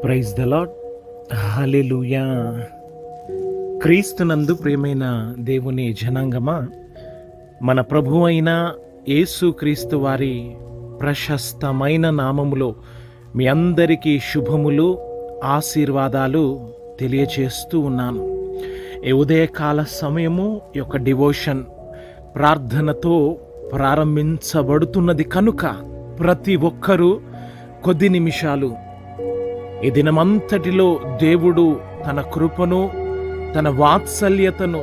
Praise the Lord. Hallelujah. క్రీస్తునందు ప్రియమైన దేవుని జనాంగమా, మన ప్రభు అయిన యేసు క్రీస్తు వారి ప్రశస్తమైన నామములో మీ అందరికీ శుభములు, ఆశీర్వాదాలు తెలియచేస్తూ ఉన్నాను. ఈ ఉదయకాల సమయము యొక్క డివోషన్ ప్రార్థనతో ప్రారంభించబడుతున్నది కనుక ప్రతి ఒక్కరూ కొద్ది నిమిషాలు ఈ దినమంతటిలో దేవుడు తన కృపను, తన వాత్సల్యతను,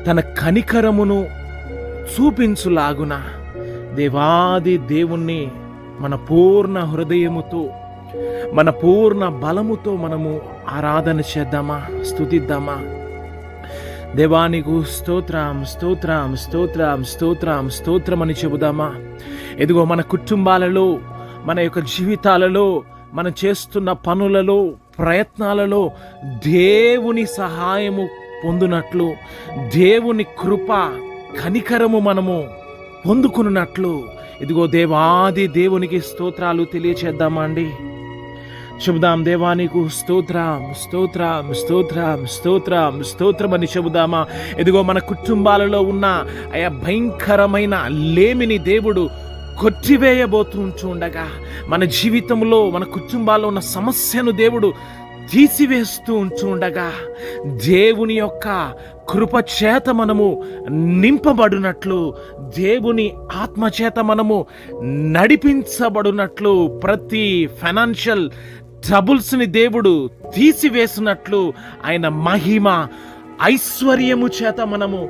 తన కనికరమును చూపించులాగున దేవాది దేవుణ్ణి మన పూర్ణ హృదయముతో, మన పూర్ణ బలముతో మనము ఆరాధన చేద్దామా, స్తుతిద్దామా. దేవానికి స్తోత్రం, స్తోత్రం, స్తోత్రం, స్తోత్రం, స్తోత్రం అని చెబుదామా. ఎదిగో మన కుటుంబాలలో, మన యొక్క జీవితాలలో, మనం చేస్తున్న పనులలో, ప్రయత్నాలలో దేవుని సహాయము పొందునట్లు, దేవుని కృప కనికరము మనము పొందుకున్నట్లు ఇదిగో దేవాది దేవునికి స్తోత్రాలు తెలియచేద్దామా అండి. చెబుదాం, దేవానికి స్తోత్రం, స్తోత్రం, స్తోత్రం, స్తోత్రం, స్తోత్రం అని చెబుదామా. ఇదిగో మన కుటుంబాలలో ఉన్న ఆయా భయంకరమైన లేమిని దేవుడు కొట్టివేయబోతుండగా, మన జీవితంలో, మన కుటుంబాల్లో ఉన్న సమస్యను దేవుడు తీసివేస్తూ ఉంటుండగా, దేవుని యొక్క కృపచేత మనము నింపబడినట్లు, దేవుని ఆత్మచేత మనము నడిపించబడినట్లు, ప్రతి ఫైనాన్షియల్ ట్రబుల్స్ని దేవుడు తీసివేసినట్లు, ఆయన మహిమ ఐశ్వర్యము చేత మనము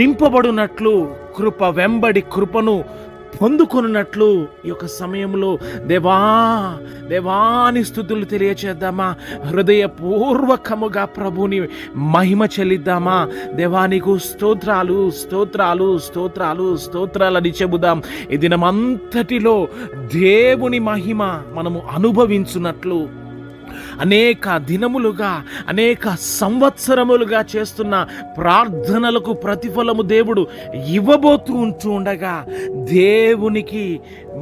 నింపబడినట్లు, కృప వెంబడి కృపను పొందుకొనున్నట్లు ఈ యొక్క సమయంలో దేవాని స్తుతులు తెలియచేద్దామా. హృదయపూర్వకముగా ప్రభుని మహిమ చెల్లిద్దామా. దేవానికి స్తోత్రాలు, స్తోత్రాలు, స్తోత్రాలు, స్తోత్రాలని చెబుదాం. ఈ దినమంతటిలో దేవుని మహిమ మనము అనుభవించున్నట్లు, అనేక దినములుగా, అనేక సంవత్సరములుగా చేస్తున్న ప్రార్థనలకు ప్రతిఫలము దేవుడు ఇవ్వబోతూ ఉండగా, దేవునికి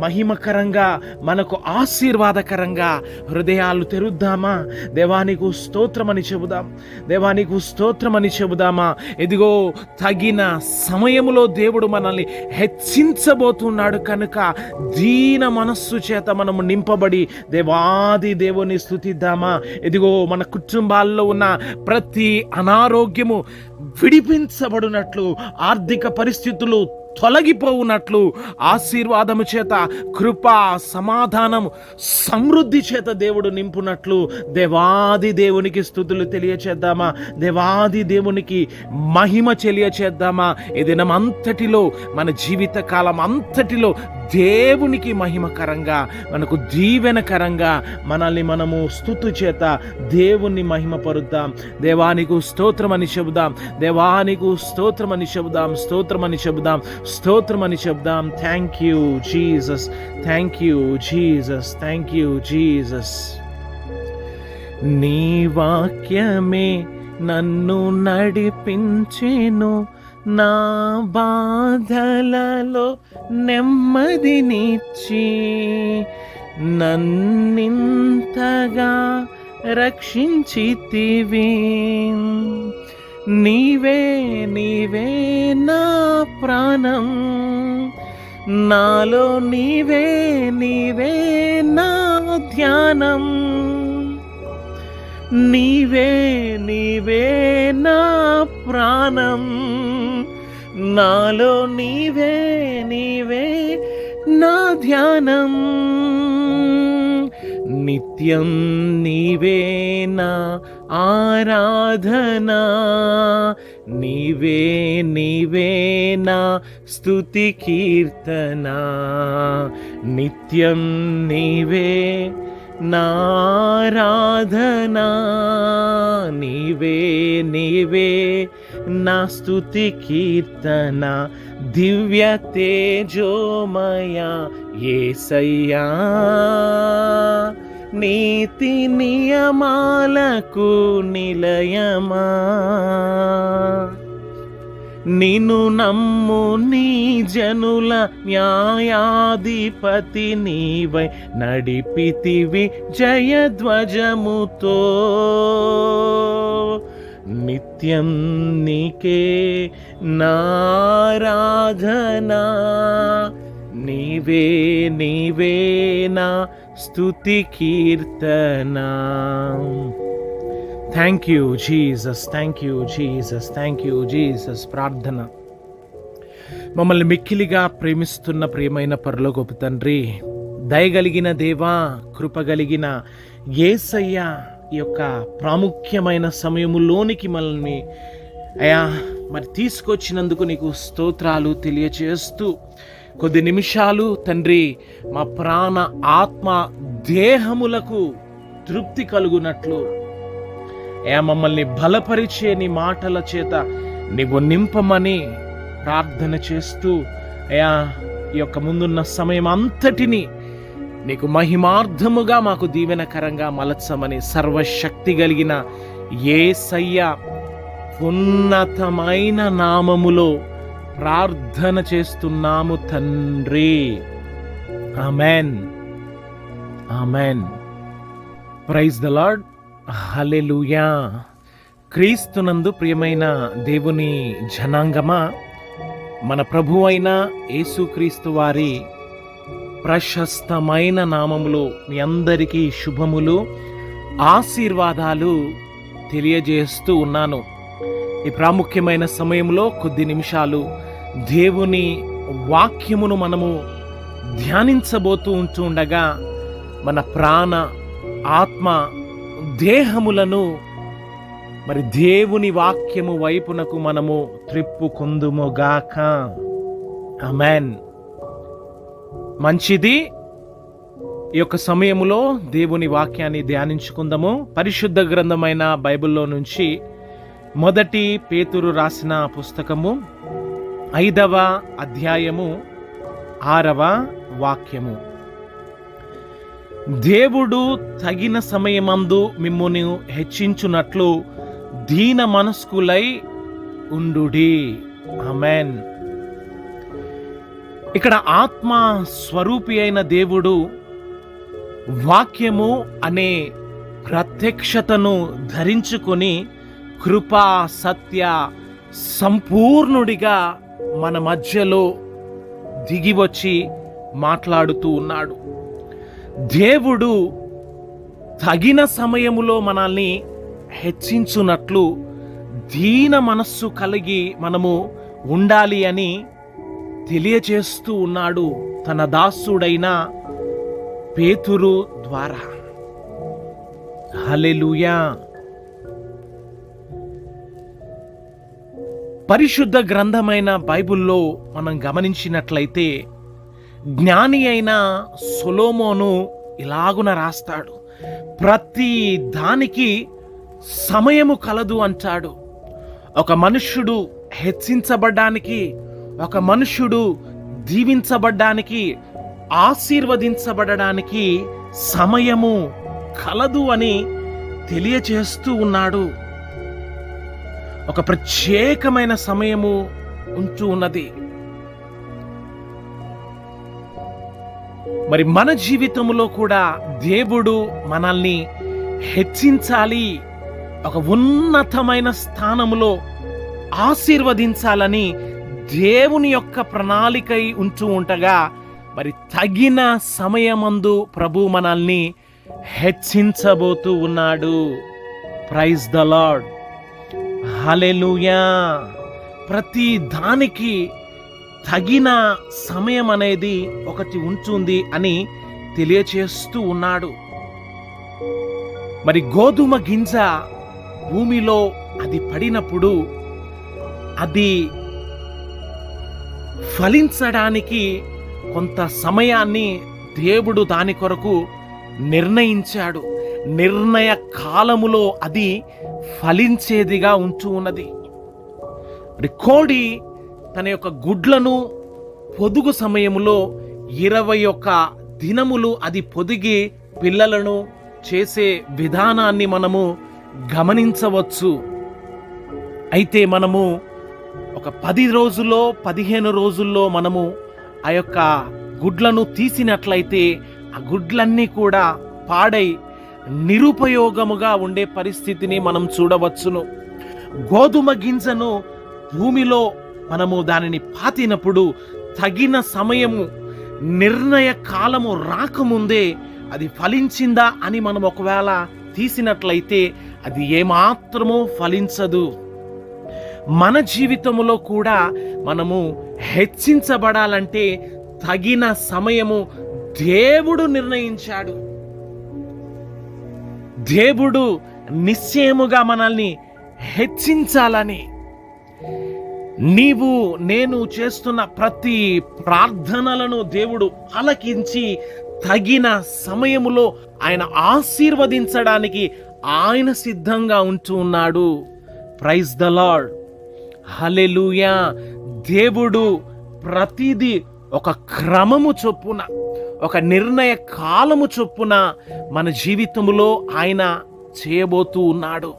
మహిమకరంగా, మనకు ఆశీర్వాదకరంగా హృదయాలు తెరుద్దామా. దేవానికి స్తోత్రమని చెబుదాం, దేవానికి స్తోత్రమని చెబుదామా. ఇదిగో తగిన సమయములో దేవుడు మనల్ని హెచ్చించబోతున్నాడు కనుక దీన మనస్సు చేత మనము నింపబడి దేవాది దేవుని స్తుతిద్దామా. ఇదిగో మన కుటుంబాల్లో ఉన్న ప్రతి అనారోగ్యము విడిపించబడినట్లు, ఆర్థిక పరిస్థితులు తొలగిపోవునట్లు, ఆశీర్వాదము చేత, కృప, సమాధానము, సమృద్ధి చేత దేవుడు నింపునట్లు దేవాది దేవునికి స్తుతులు తెలియచేద్దామా. దేవాది దేవునికి మహిమ తెలియచేద్దామా. ఈ దినం అంతటిలో, మన జీవిత కాలం అంతటిలో దేవునికి మహిమకరంగా, మనకు దీవెనకరంగా మనల్ని మనము స్తుతి చేత దేవుణ్ణి మహిమపరుద్దాం. దేవానికి స్తోత్రమని చెబుదాం, దేవానికి స్తోత్రమని చెబుదాం, స్తోత్రమని చెబుదాం, స్తోత్రమని చెబుదాం. Thank you Jesus, thank you Jesus, thank you Jesus. నీ వాక్యమే నన్ను నడిపించెను, నా బాధలలో నెమ్మదినిచ్చి నన్నింతగా రక్షించితివి. నీవే నీవే నా ప్రాణం, నాలో నీవే నీవే నా ధ్యానం. నీవే నీవే నా ప్రాణం, నాలో నీవే నీవే నా ధ్యానం. నిత్యం నీవే నా ఆరాధనా, నీవే నీవే నా స్తుతి కీర్తనా. నిత్యం నీవే నారాధనా, నీవే నీవే నా స్తుతి కీర్తన. దివ్య తేజోమయ యేసయ్యా, నీతి నియమాలకు నిలయమా. నిన్ను నమ్ము నీ జనుల న్యాయాధిపతి నీవై నడిపితివి జయధ్వజముతో. నిత్యం నీకే నారాధనా, నీవే నీవే నా స్తుతి కీర్తన. Thank you Jesus, thank you Jesus, thank you Jesus. ప్రార్థన. మమ్మల్ని మిక్కిలిగా ప్రేమిస్తున్న ప్రియమైన పరలోకపు తండ్రి, దయగలిగిన దేవా, కృపగలిగిన యేసయ్య, ఈ యొక్క ప్రాముఖ్యమైన సమయములోనికి మనల్ని అయా మరి తీసుకొచ్చినందుకు నీకు స్తోత్రాలు తెలియచేస్తూ, కొద్ది నిమిషాలు తండ్రి మా ప్రాణ ఆత్మ దేహములకు తృప్తి కలుగునట్లు అయా మమ్మల్ని బలపరిచే నీ మాటల చేత నీవు నింపమని ప్రార్థన చేస్తూ, అయా ఈ యొక్క ముందున్న సమయం అంతటిని నీకు మహిమార్థముగా మాకు దీవెనకరంగా మలచమని సర్వశక్తి కలిగిన యేసయ్య ఉన్నతమైన నామములో ప్రార్థన చేస్తున్నాము తండ్రి. Amen, amen. Praise the Lord. Hallelujah. క్రీస్తునందు ప్రియమైన దేవుని జనాంగమా, మన ప్రభువైన యేసుక్రీస్తు వారి ప్రశస్తమైన నామములో మీ అందరికీ శుభములు, ఆశీర్వాదాలు తెలియజేస్తూ ఉన్నాను. ఈ ప్రాముఖ్యమైన సమయంలో కొద్ది నిమిషాలు దేవుని వాక్యమును మనము ధ్యానించబోతూ ఉంటుండగా మన ప్రాణ ఆత్మ దేహములను మరి దేవుని వాక్యము వైపునకు మనము త్రిప్పుకొందుముగాక. ఆమేన్. మంచిది. ఈ యొక్క సమయములో దేవుని వాక్యాన్ని ధ్యానించుకుందాము. పరిశుద్ధ గ్రంథమైన బైబిల్లో నుంచి మొదటి పేతురు రాసిన పుస్తకము 5వ అధ్యాయము 6వ వాక్యము. దేవుడు తగిన సమయమందు మిమ్మును హెచ్చించునట్లు దీన మనస్కులై ఉండుడి. ఆమేన్. ఇక్కడ ఆత్మ స్వరూపి అయిన దేవుడు వాక్యము అనే ప్రత్యక్షతను ధరించుకొని కృపా సత్య సంపూర్ణుడిగా మన మధ్యలో దిగివచ్చి మాట్లాడుతూ ఉన్నాడు. దేవుడు తగిన సమయములో మనల్ని హెచ్చించునట్లు దీన మనస్సు కలిగి మనము ఉండాలి అని తెలియచేస్తూ ఉన్నాడు తన దాసుడైన పేతురు ద్వారా. హల్లెలూయా. పరిశుద్ధ గ్రంథమైన బైబిల్లో మనం గమనించినట్లయితే జ్ఞాని అయిన సొలొమోను ఇలాగున రాస్తాడు, ప్రతి దానికి సమయము కలదు అంటాడు. ఒక మనుష్యుడు హెచ్చించబడ్డానికి, ఒక మనుష్యుడు దీవించబడ్డానికి, ఆశీర్వదించబడడానికి సమయము కలదు అని తెలియచేస్తూ ఉన్నాడు. ఒక ప్రత్యేకమైన సమయము ఉంటూ ఉన్నది. మరి మన జీవితంలో కూడా దేవుడు మనల్ని హెచ్చించాలి, ఒక ఉన్నతమైన స్థానములో ఆశీర్వదించాలని దేవుని యొక్క ప్రణాళికై ఉంటూ ఉండగా మరి తగిన సమయమందు ప్రభు మనల్ని హెచ్చించబోతూ ఉన్నాడు. Praise the Lord. హల్లెలూయా. ప్రతి దానికి తగిన సమయం అనేది ఒకటి ఉంటుంది అని తెలియచేస్తూ ఉన్నాడు. మరి గోధుమ గింజ భూమిలో అది పడినప్పుడు అది ఫలించడానికి కొంత సమయాన్ని దేవుడు దాని కొరకు నిర్ణయించాడు. నిర్ణయ కాలములో అది ఫలించేదిగా ఉంటూ ఉన్నది. మరి కోడి తన యొక్క గుడ్లను పొదుగు సమయములో 21 దినములు అది పొదిగి పిల్లలను చేసే విధానాన్ని మనము గమనించవచ్చు. అయితే మనము ఒక ఒక 10 రోజుల్లో 15 రోజుల్లో మనము ఆ యొక్క గుడ్లను తీసినట్లయితే ఆ గుడ్లన్నీ కూడా పాడై నిరుపయోగముగా ఉండే పరిస్థితిని మనం చూడవచ్చును. గోధుమ గింజను భూమిలో మనము దానిని పాతినప్పుడు తగిన సమయము, నిర్ణయ కాలము రాకముందే అది ఫలించిందా అని మనం ఒకవేళ తీసినట్లయితే అది ఏమాత్రమూ ఫలించదు. మన జీవితంలో కూడా మనము హెచ్చించబడాలంటే తగిన సమయము దేవుడు నిర్ణయించాడు. దేవుడు నిశ్చయముగా మనల్ని హెచ్చించాలని. నీవు నేను చేస్తున్న ప్రతి ప్రార్థనలను దేవుడు ఆలకించి తగిన సమయములో ఆయన ఆశీర్వదించడానికి ఆయన సిద్ధంగా ఉంటూ ఉన్నాడు. ప్రైజ్ ద లార్డ్, హల్లెలూయా. దేవుడు ప్రతిదీ ఒక క్రమము చొప్పున, ఒక నిర్ణయ కాలము చొప్పున మన జీవితంలో ఆయన చేయబోతూ ఉన్నాడు.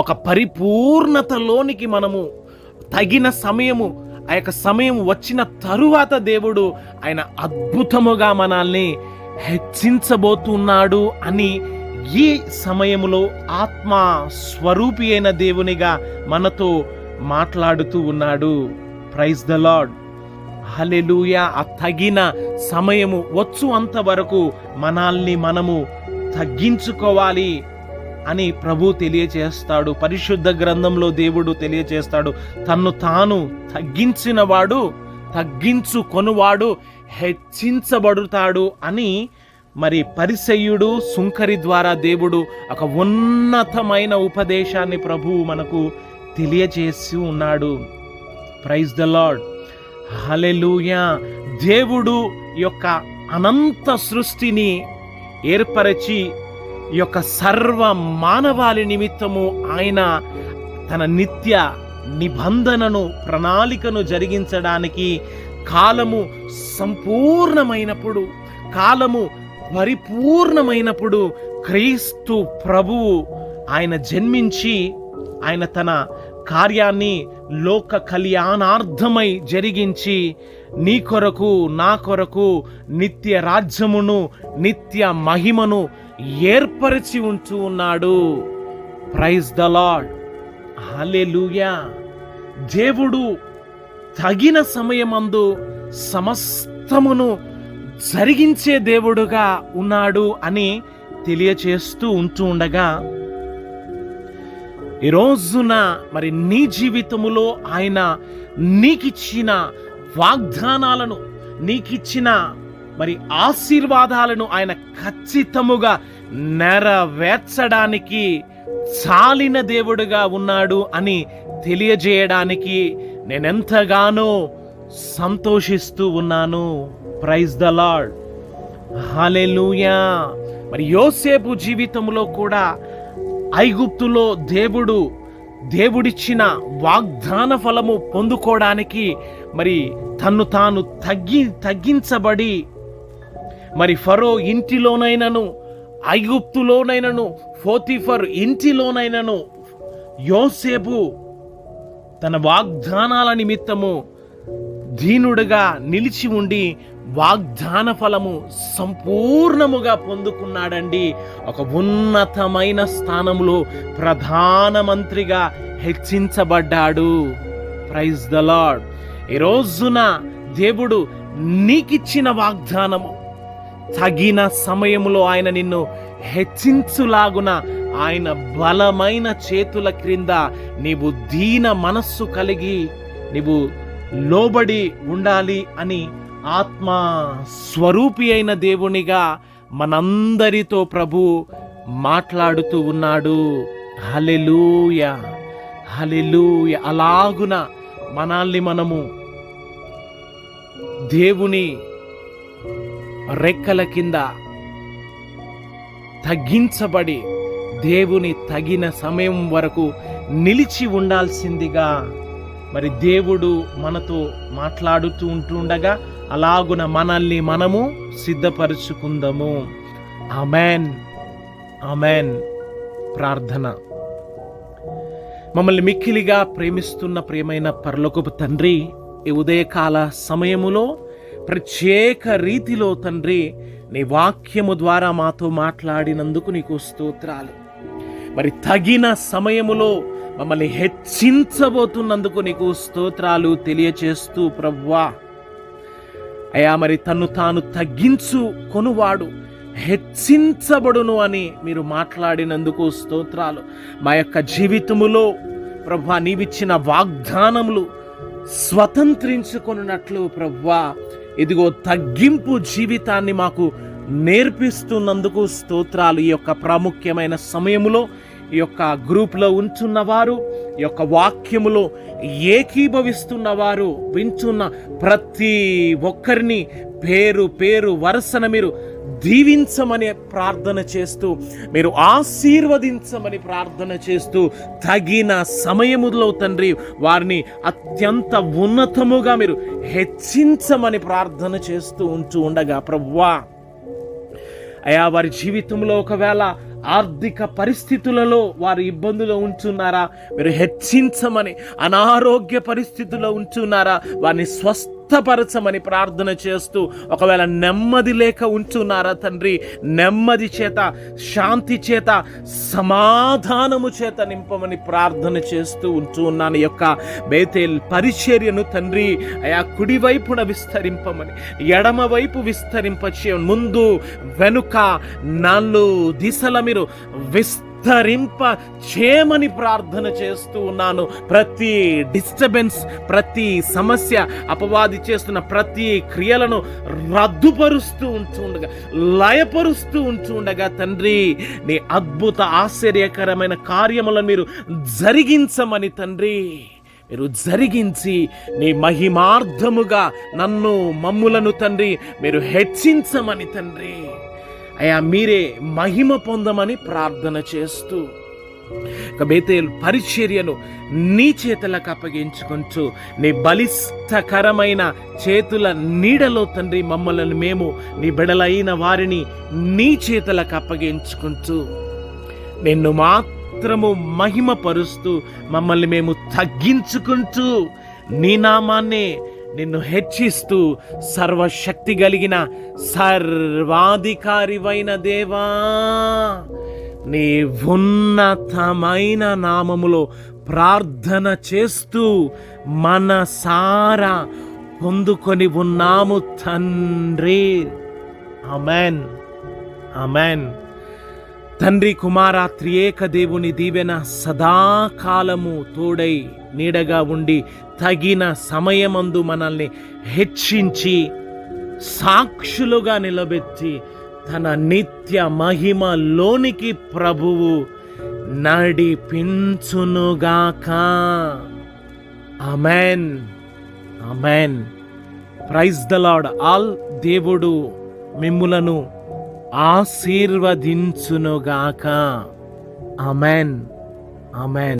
ఒక పరిపూర్ణతలోనికి మనము తగిన సమయము, ఆ యొక్క సమయం వచ్చిన తరువాత దేవుడు ఆయన అద్భుతముగా మనల్ని హెచ్చించబోతున్నాడు అని ఈ సమయములో ఆత్మ స్వరూపి అయిన దేవునిగా మనతో మాట్లాడుతూ ఉన్నాడు. ప్రైజ్ ద లార్డ్, హల్లెలూయా. ఆ తగిన సమయము వచ్చు అంతవరకు మనల్ని మనము తగ్గించుకోవాలి అని ప్రభు తెలియచేస్తాడు. పరిశుద్ధ గ్రంథంలో దేవుడు తెలియచేస్తాడు, తన్ను తాను తగ్గించినవాడు, తగ్గించుకొనువాడు హెచ్చించబడుతాడు అని. మరి పరిసయ్యుడు, సుంకరి ద్వారా దేవుడు ఒక ఉన్నతమైన ఉపదేశాన్ని ప్రభువు మనకు తెలియజేసి ఉన్నాడు. ప్రైజ్ ద లార్డ్, హల్లెలూయా. దేవుడు యొక్క అనంత సృష్టిని ఏర్పరచి ఈ యొక్క సర్వ మానవాళి నిమిత్తము ఆయన తన నిత్య నిబంధనను, ప్రణాళికను జరిగించడానికి కాలము సంపూర్ణమైనప్పుడు, కాలము పరిపూర్ణమైనప్పుడు క్రీస్తు ప్రభువు ఆయన జన్మించి ఆయన తన కార్యాన్ని లోక కళ్యాణార్థమై జరిగించి నీ కొరకు, నా కొరకు నిత్య రాజ్యమును, నిత్య మహిమను ఏర్పరిచి ఉంటూ ఉన్నాడు. ప్రైజ్ ద లార్డ్, హల్లెలూయా. దేవుడు తగిన సమయమందు సమస్తమును జరిగించే దేవుడుగా ఉన్నాడు అని తెలియచేస్తూ ఉంటూ ఉండగా, ఈ రోజున మరి నీ జీవితములో ఆయన నీకిచ్చిన వాగ్దానాలను, నీకిచ్చిన మరి ఆశీర్వాదాలను ఆయన ఖచ్చితముగా నెరవేర్చడానికి చాలిన దేవుడుగా ఉన్నాడు అని తెలియజేయడానికి నేనెంతగానో సంతోషిస్తూ ఉన్నాను. ప్రైజ్ ద లార్డ్, హల్లెలూయా. మరి యోసేపు జీవితంలో కూడా ఐగుప్తులో దేవుడిచ్చిన వాగ్దాన ఫలము పొందుకోవడానికి మరి తన్ను తాను తగ్గించబడి మరి ఫరో ఇంటిలోనైనను, ఐగుప్తులోనైనను, పోతీఫర్ ఇంటిలోనైనను యోసేపు తన వాగ్దానాల నిమిత్తము దీనుడుగా నిలిచి ఉండి వాగ్దాన ఫలము సంపూర్ణముగా పొందుకున్నాడండి. ఒక ఉన్నతమైన స్థానంలో ప్రధానమంత్రిగా హెచ్చించబడ్డాడు. Praise the lord. ఈ రోజున దేవుడు నీకిచ్చిన వాగ్దానము తగిన సమయములో ఆయన నిన్ను హెచ్చించులాగున ఆయన బలమైన చేతుల క్రింద నీవు దీన మనస్సు కలిగి నీవు లోబడి ఉండాలి అని ఆత్మ స్వరూపి అయిన దేవునిగా మనందరితో ప్రభు మాట్లాడుతూ ఉన్నాడు. హల్లెలూయా, హల్లెలూయా. అలాగున మనల్ని మనము దేవుని రెక్కల కింద తగ్గించబడి దేవుని తగిన సమయం వరకు నిలిచి ఉండాల్సిందిగా మరి దేవుడు మనతో మాట్లాడుతూ ఉంటుండగా అలాగున మనల్ని మనము సిద్ధపరుచుకుందాము. Amen, amen. ప్రార్థన. మమ్మల్ని మిక్కిలిగా ప్రేమిస్తున్న ప్రియమైన పరలోకపు తండ్రి, ఈ ఉదయకాల సమయములో ప్రత్యేక రీతిలో తండ్రి నీ వాక్యము ద్వారా మాతో మాట్లాడినందుకు నీకు స్తోత్రాలు. మరి తగిన సమయములో మమ్మల్ని హెచ్చించబోతున్నందుకు నీకు స్తోత్రాలు తెలియచేస్తూ ప్రభువా, అయ్యా మరి తన్ను తాను తగ్గించుకొనువాడు హెచ్చించబడును అని మీరు మాట్లాడినందుకు స్తోత్రాలు. మా యొక్క జీవితములో ప్రభువా నీవిచ్చిన వాగ్దానములు స్వతంత్రించుకొనున్నట్లు ప్రభువా ఇదిగో తగ్గింపు జీవితాన్ని మాకు నేర్పిస్తున్నందుకు స్తోత్రాలు. ఈ యొక్క ప్రాముఖ్యమైన సమయములో ఈ యొక్క గ్రూప్లో ఉంటున్నవారు, ఈ యొక్క వాక్యములో ఏకీభవిస్తున్నవారు, వింటున్న ప్రతి ఒక్కరిని పేరు పేరు వరుసన మీరు దీవించమని ప్రార్థన చేస్తూ, మీరు ఆశీర్వదించమని ప్రార్థన చేస్తూ, తగిన సమయములో తండ్రి వారిని అత్యంత ఉన్నతముగా మీరు హెచ్చించమని ప్రార్థన చేస్తూ ఉండగా ప్రభువా, అయా వారి జీవితంలో ఒకవేళ ఆర్థిక పరిస్థితులలో వారు ఇబ్బందులు ఉంటున్నారా, మీరు హెచ్చించమని. అనారోగ్య పరిస్థితుల్లో ఉంటున్నారా, వారిని స్వస్థపరచమని ప్రార్థన చేస్తూ, ఒకవేళ నెమ్మది లేక ఉంటున్నారా తండ్రి, నెమ్మది చేత, శాంతి చేత, సమాధానము చేత నింపమని ప్రార్థన చేస్తూ ఉన్నాను. ఈ యొక్క బేతేల్ పరిచర్యను తండ్రి అయా కుడివైపున విస్తరింపమని, ఎడమ వైపు విస్తరింపచే, ముందు వెనుక నాలుగు దిశల మీరు విస్తరింప చేయమని ప్రార్థన చేస్తూ ఉన్నాను. ప్రతి డిస్టర్బెన్స్, ప్రతి సమస్య, అపవాది చేస్తున్న ప్రతి క్రియలను రద్దుపరుస్తూ ఉంటుండగా, లయపరుస్తూ ఉంటుండగా తండ్రి నీ అద్భుత ఆశ్చర్యకరమైన కార్యములను మీరు జరిగించమని తండ్రి మీరు జరిగించి నీ మహిమార్థముగా మమ్ములను తండ్రి మీరు హెచ్చించమని తండ్రి అయా మీరే మహిమ పొందమని ప్రార్థన చేస్తూ బేతేలు పరిచర్యను నీ చేతులకు అప్పగించుకుంటూ, నీ బలిష్టకరమైన చేతుల నీడలో తండ్రి మమ్మల్ని మేము నీ బిడలైన వారిని నీ చేతులకు అప్పగించుకుంటూ, నిన్ను మాత్రము మహిమపరుస్తూ, మమ్మల్ని మేము తగ్గించుకుంటూ, నీ నామాన్నే నిన్ను హెచ్చిస్తూ, సర్వశక్తి కలిగిన సర్వాధికారివైన దేవా నీ ఉన్నతమైన నామములో ప్రార్థన చేస్తూ మనసారా పొందుకొని ఉన్నాము తండ్రి. Amen, amen. తండ్రి కుమార త్రియేక దేవుని దీవెన సదాకాలము తోడై నీడగా ఉండి తగిన సమయమందు మనల్ని హెచ్చించి సాక్షులుగా నిలబెట్టి తన నిత్య మహిమలోనికి ప్రభువు నడిపించునుగాక. Amen, amen. Praise the lord. ఆల్ దేవుడు మిమ్ములను ఆశీర్వదించునుగాక. Amen, amen.